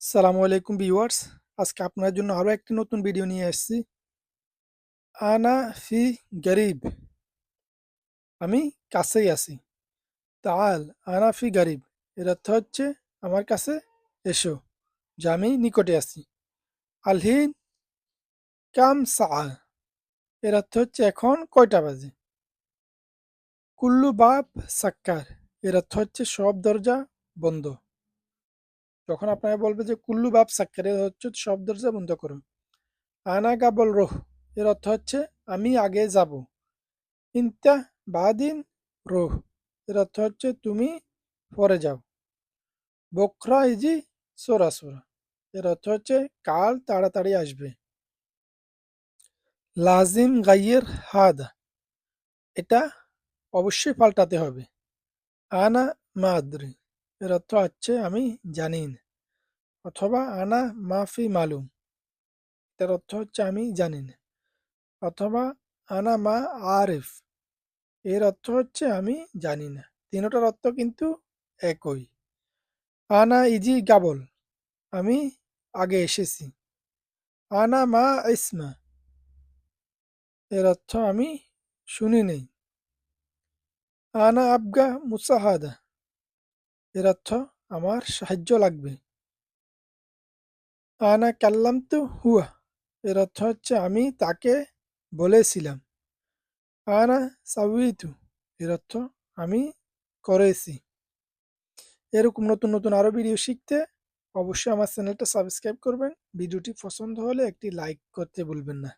আসসালামু আলাইকুম ভিউয়ার্স। আজকে আপনার জন্য আরো একটি নতুন ভিডিও নিয়ে এসেছি। আনা ফি গরিব, আমি কাছেই আছি। তাআল আনা ফি গরিব, এর অর্থ হচ্ছে আমার কাছে এসো, যে আমি নিকটে আছি। আলহিন কাম সা, এর অর্থ হচ্ছে এখন কয়টা বাজে। কুল্লু বাব সাক্কার, এর অর্থ হচ্ছে সব দরজা বন্ধ। যখন আপনারা বলবে যে কুল্লু বাব সাক্কার, এর হচ্ছে সব দরজা বন্ধ করো। আনা গাবল রোহ, এর অর্থ হচ্ছে আমি আগে যাব। ইনতা বাদিন রোহ, এর অর্থ হচ্ছে তুমি পরে যাও। বকরা ইজি সোরা সোরা, এর অর্থ হচ্ছে কাল তাড়াতাড়ি আসবে। লাজিম গাইয়ের হাদা, এটা অবশ্যই পাল্টাতে হবে। আনা মাদ্রি, এর অর্থ হচ্ছে আমি জানি না। অথবা আনা মাফি মালুম, এর অর্থ হচ্ছে আমি জানি না। অথবা আনা মা আরিফ, এর অর্থ হচ্ছে আমি জানি না। তিনটার অর্থ কিন্তু একই। আনা ইজি গাবল, আমি আগে এসেছি। আনা মা ইসমা, এর অর্থ আমি শুনি নেই। আনা আবগা মুসাহাদা, এর অর্থ আমার সাহায্য লাগবে। আনা কাল্লামতু হুয়া, এর অর্থ হচ্ছে আমি তাকে বলেছিলাম। আনা সাউইতু, এর অর্থ আমি করেছি। এরকম নতুন নতুন আরো ভিডিও শিখতে অবশ্যই আমার চ্যানেলটা সাবস্ক্রাইব করবেন। ভিডিওটি পছন্দ হলে একটি লাইক করতে ভুলবেন না।